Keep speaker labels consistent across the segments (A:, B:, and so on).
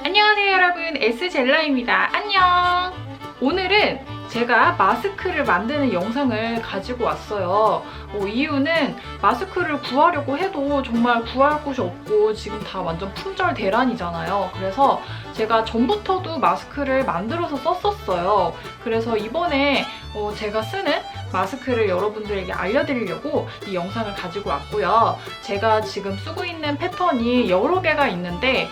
A: 안녕하세요 여러분, S젤라입니다. 안녕! 오늘은 제가 마스크를 만드는 영상을 가지고 왔어요. 이유는 마스크를 구하려고 해도 정말 구할 곳이 없고 지금 다 완전 품절 대란이잖아요. 그래서 제가 전부터도 마스크를 만들어서 썼었어요. 그래서 이번에 제가 쓰는 마스크를 여러분들에게 알려드리려고 이 영상을 가지고 왔고요. 제가 지금 쓰고 있는 패턴이 여러 개가 있는데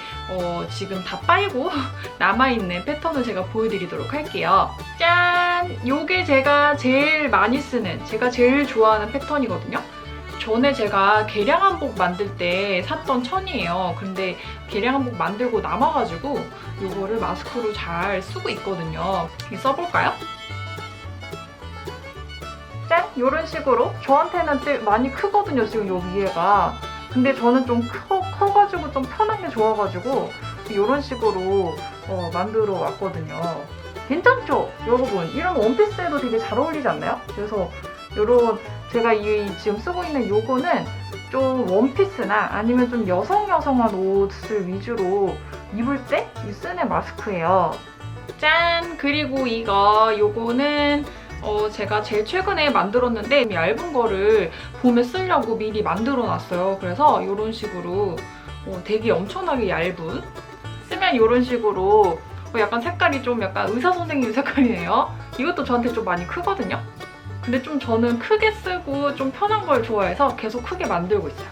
A: 지금 다 빨고 남아있는 패턴을 제가 보여드리도록 할게요. 짠! 요게 제가 제일 많이 쓰는, 제가 제일 좋아하는 패턴이거든요. 전에 제가 계량한복 만들 때 샀던 천이에요. 근데 계량한복 만들고 남아가지고 요거를 마스크로 잘 쓰고 있거든요. 써볼까요? 짠! 이런 식으로 저한테는 많이 크거든요, 지금 요 위에가. 근데 저는 좀 커가지고 좀 편한 게 좋아가지고 이런 식으로 만들어 왔거든요. 괜찮죠? 여러분, 이런 원피스에도 되게 잘 어울리지 않나요? 그래서 이런 제가 지금 쓰고 있는 요거는 좀 원피스나 아니면 좀 여성한 옷을 위주로 입을 때 쓰는 마스크예요. 짠! 그리고 요거는 제가 제일 최근에 만들었는데 얇은 거를 봄에 쓰려고 미리 만들어 놨어요. 그래서 이런 식으로 되게 엄청나게 얇은, 쓰면 이런 식으로 약간 색깔이 좀 약간 의사 선생님 색깔이에요. 이것도 저한테 좀 많이 크거든요. 근데 좀 저는 크게 쓰고 좀 편한 걸 좋아해서 계속 크게 만들고 있어요.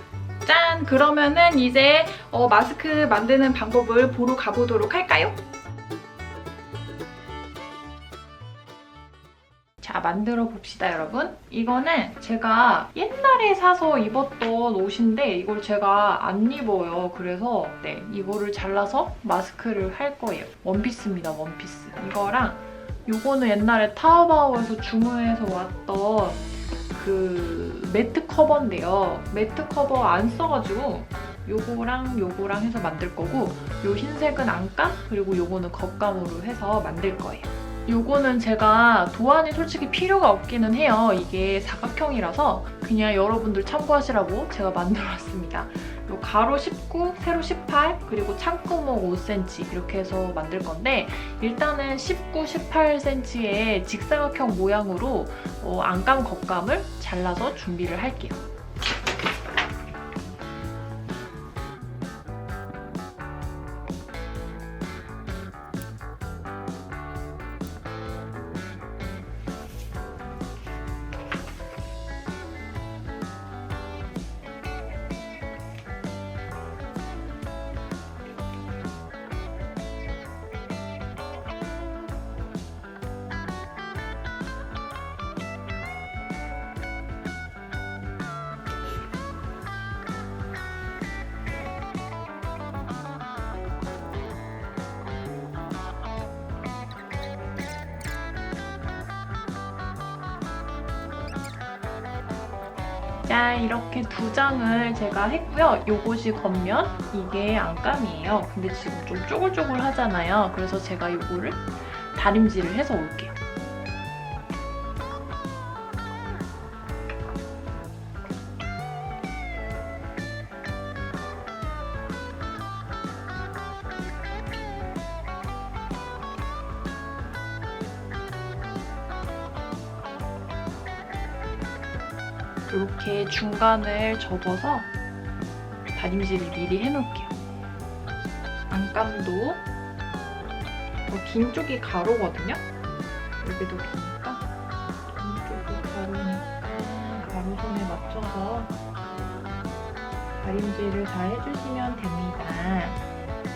A: 짠! 그러면은 이제 마스크 만드는 방법을 보러 가보도록 할까요? 자, 만들어 봅시다, 여러분. 이거는 제가 옛날에 사서 입었던 옷인데 이걸 제가 안 입어요. 그래서 이거를 잘라서 마스크를 할 거예요. 원피스입니다, 원피스. 이거랑 요거는 옛날에 타오바오에서 주문해서 왔던 그 매트 커버인데요. 매트 커버 안 써가지고 요거랑 해서 만들 거고, 요 흰색은 안감, 그리고 요거는 겉감으로 해서 만들 거예요. 요거는 제가 도안이 솔직히 필요가 없기는 해요. 이게 사각형이라서 그냥 여러분들 참고하시라고 제가 만들어놨습니다. 요 가로 19, 세로 18, 그리고 창구멍 5cm 이렇게 해서 만들 건데, 일단은 19, 18cm의 직사각형 모양으로 안감, 겉감을 잘라서 준비를 할게요. 자, 이렇게 2장을 제가 했고요. 요것이 겉면, 이게 안감이에요. 근데 지금 좀 쪼글쪼글 하잖아요. 그래서 제가 요거를 다림질을 해서 올게요. 이렇게 중간을 접어서 다림질을 미리 해놓을게요. 안감도 긴 쪽이 가로거든요. 여기도 기니까 긴 쪽이 가로니까 가로선에 맞춰서 다림질을 잘 해주시면 됩니다.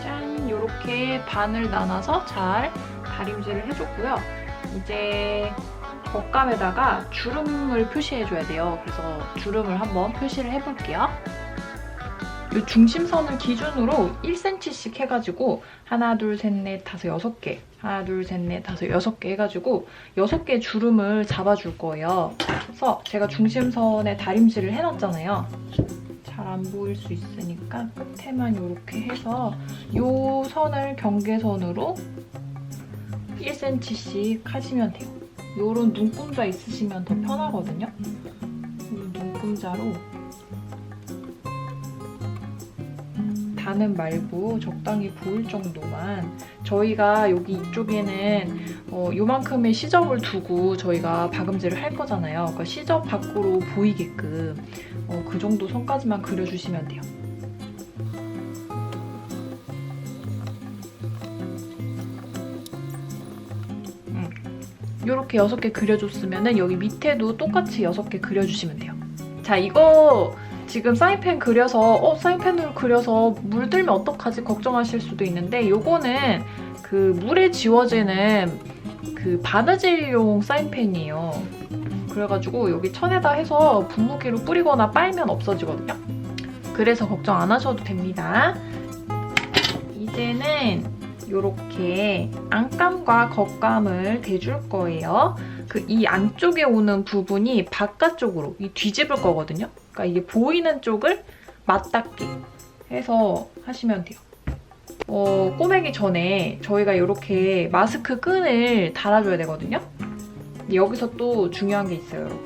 A: 짠! 이렇게 반을 나눠서 잘 다림질을 해줬고요. 이제 겉감에다가 주름을 표시해줘야 돼요. 그래서 주름을 한번 표시를 해볼게요. 이 중심선을 기준으로 1cm씩 해가지고 하나, 둘, 셋, 넷, 다섯, 6개, 하나, 둘, 셋, 넷, 다섯, 6개 해가지고 6개 주름을 잡아줄 거예요. 그래서 제가 중심선에 다림질을 해놨잖아요. 잘 안 보일 수 있으니까 끝에만 이렇게 해서 이 선을 경계선으로 1cm씩 하시면 돼요. 요런 눈금자 있으시면 더 편하거든요. 이 눈금자로 다는 말고 적당히 보일 정도만. 저희가 여기 이쪽에는 요만큼의 시접을 두고 저희가 박음질을 할 거잖아요. 그러니까 시접 밖으로 보이게끔 그 정도 선까지만 그려주시면 돼요. 이렇게 6개 그려줬으면 여기 밑에도 똑같이 6개 그려주시면 돼요. 자, 이거 지금 사인펜 그려서 사인펜으로 그려서 물들면 어떡하지 걱정하실 수도 있는데, 요거는 그 물에 지워지는 그 바느질용 사인펜이에요. 그래가지고 여기 천에다 해서 분무기로 뿌리거나 빨면 없어지거든요. 그래서 걱정 안 하셔도 됩니다. 이제는 이렇게 안감과 겉감을 대줄 거예요. 이 안쪽에 오는 부분이 바깥쪽으로 뒤집을 거거든요. 그러니까 이게 보이는 쪽을 맞닿게 해서 하시면 돼요. 꼬매기 전에 저희가 이렇게 마스크 끈을 달아줘야 되거든요. 여기서 또 중요한 게 있어요, 여러분.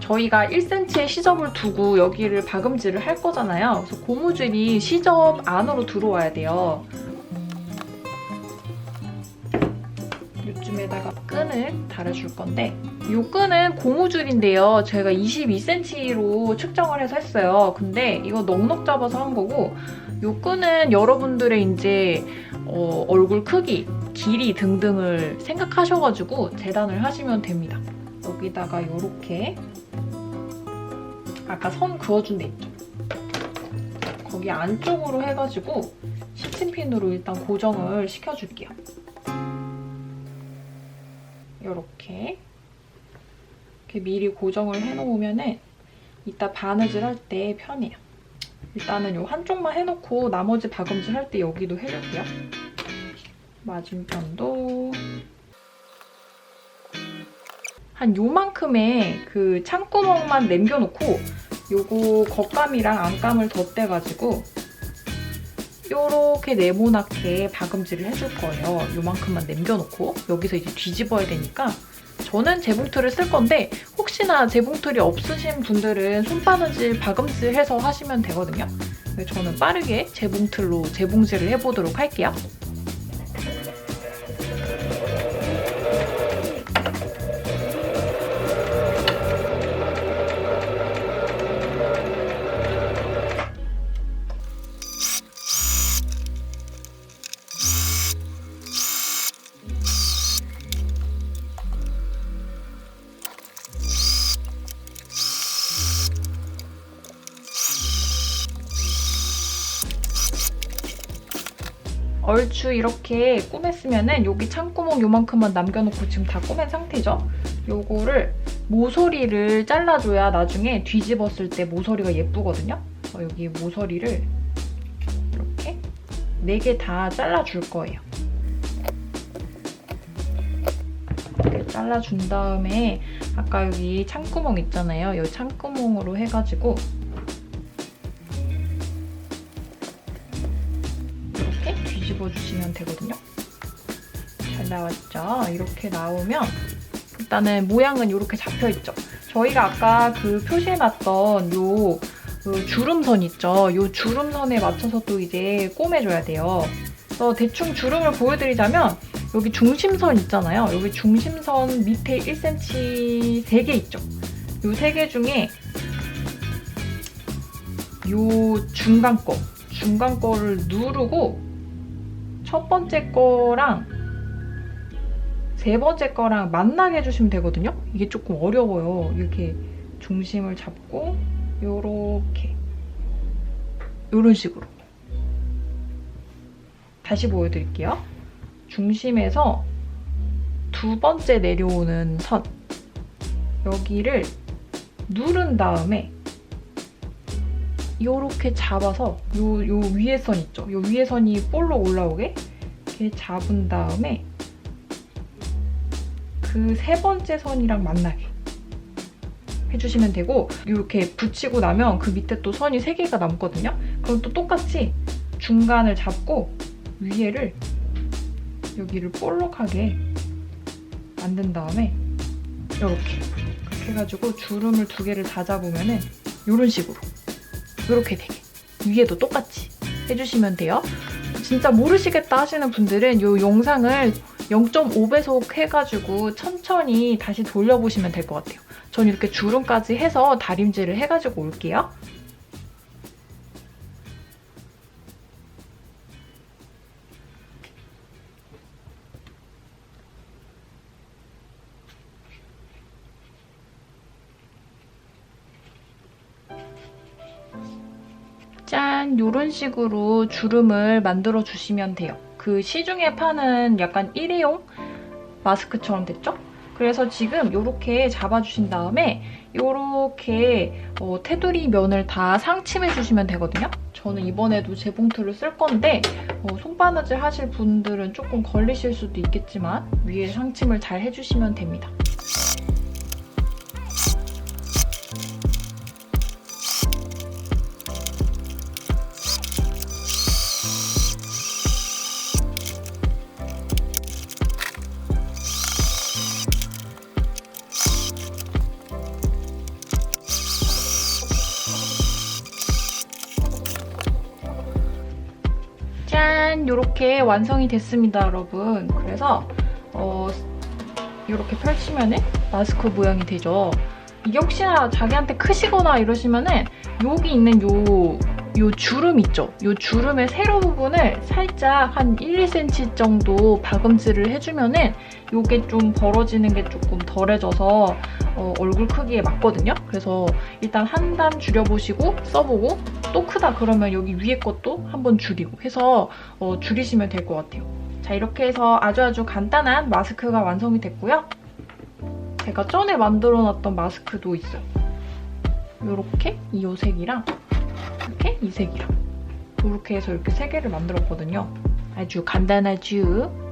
A: 저희가 1cm의 시접을 두고 여기를 박음질을 할 거잖아요. 그래서 고무줄이 시접 안으로 들어와야 돼요. 이쯤에다가 끈을 달아줄 건데, 이 끈은 고무줄인데요. 제가 22cm로 측정을 해서 했어요. 근데 이거 넉넉 잡아서 한 거고, 이 끈은 여러분들의 이제 얼굴 크기, 길이 등등을 생각하셔가지고 재단을 하시면 됩니다. 여기다가 이렇게 아까 선 그어준 데 있죠? 거기 안쪽으로 해가지고 시침핀으로 일단 고정을 시켜줄게요. 이렇게 미리 고정을 해놓으면은 이따 바느질 할 때 편해요. 일단은 요 한쪽만 해놓고 나머지 박음질 할 때 여기도 해줄게요. 맞은편도 한 요만큼의 그 창구멍만 남겨놓고 요거 겉감이랑 안감을 덧대가지고 요렇게 네모나게 박음질을 해줄 거예요. 요만큼만 남겨놓고 여기서 이제 뒤집어야 되니까 저는 재봉틀을 쓸 건데 혹시나 재봉틀이 없으신 분들은 손바느질 박음질 해서 하시면 되거든요. 저는 빠르게 재봉틀로 재봉질을 해보도록 할게요. 얼추 이렇게 꼬맸으면은 여기 창구멍 요만큼만 남겨놓고 지금 다 꼬맨 상태죠? 요거를 모서리를 잘라줘야 나중에 뒤집었을 때 모서리가 예쁘거든요? 여기 모서리를 이렇게 4개 다 잘라줄 거예요. 이렇게 잘라준 다음에 아까 여기 창구멍 있잖아요. 이 창구멍으로 해가지고 집어주시면 되거든요. 잘 나왔죠? 이렇게 나오면 일단은 모양은 이렇게 잡혀있죠? 저희가 아까 그 표시해놨던 요 주름선 있죠? 요 주름선에 맞춰서 또 이제 꼬매줘야 돼요. 그래서 대충 주름을 보여드리자면 여기 중심선 있잖아요. 여기 중심선 밑에 1cm 3개 있죠? 요 3개 중에 요 중간 거를 누르고 첫 번째 거랑 세 번째 거랑 만나게 해주시면 되거든요. 이게 조금 어려워요. 이렇게 중심을 잡고 요렇게 요런 식으로 다시 보여드릴게요. 중심에서 두 번째 내려오는 선 여기를 누른 다음에 요렇게 잡아서 요 위에 선 있죠? 요 위에 선이 볼록 올라오게 이렇게 잡은 다음에 그 세 번째 선이랑 만나게 해주시면 되고, 이렇게 붙이고 나면 그 밑에 또 선이 3개가 남거든요? 그럼 또 똑같이 중간을 잡고 위에를 여기를 볼록하게 만든 다음에 이렇게 해가지고 주름을 2개를 다 잡으면은 이런 식으로 이렇게 되게 위에도 똑같이 해주시면 돼요. 진짜 모르시겠다 하시는 분들은 이 영상을 0.5배속 해가지고 천천히 다시 돌려보시면 될 것 같아요. 전 이렇게 주름까지 해서 다림질을 해가지고 올게요. 짠! 이런 식으로 주름을 만들어 주시면 돼요. 그 시중에 파는 약간 일회용 마스크처럼 됐죠? 그래서 지금 이렇게 잡아주신 다음에 이렇게 테두리 면을 다 상침해 주시면 되거든요. 저는 이번에도 재봉틀을 쓸 건데 손바느질 하실 분들은 조금 걸리실 수도 있겠지만 위에 상침을 잘 해주시면 됩니다. 짠! 이렇게 완성이 됐습니다, 여러분. 그래서 이렇게 펼치면은 마스크 모양이 되죠. 이게 혹시나 자기한테 크시거나 이러시면은 여기 있는 요 주름 있죠? 요 주름의 세로 부분을 살짝 한 1, 2cm 정도 박음질을 해주면은 요게 좀 벌어지는 게 조금 덜해져서 얼굴 크기에 맞거든요? 그래서 일단 한 단 줄여보시고 써보고 또 크다 그러면 여기 위에 것도 한번 줄이고 해서 줄이시면 될 것 같아요. 자, 이렇게 해서 아주 간단한 마스크가 완성이 됐고요. 제가 전에 만들어놨던 마스크도 있어요. 요렇게 이 색이랑 이렇게 이 색이랑 이렇게 해서 이렇게 3개를 만들었거든요. 아주 간단하죠?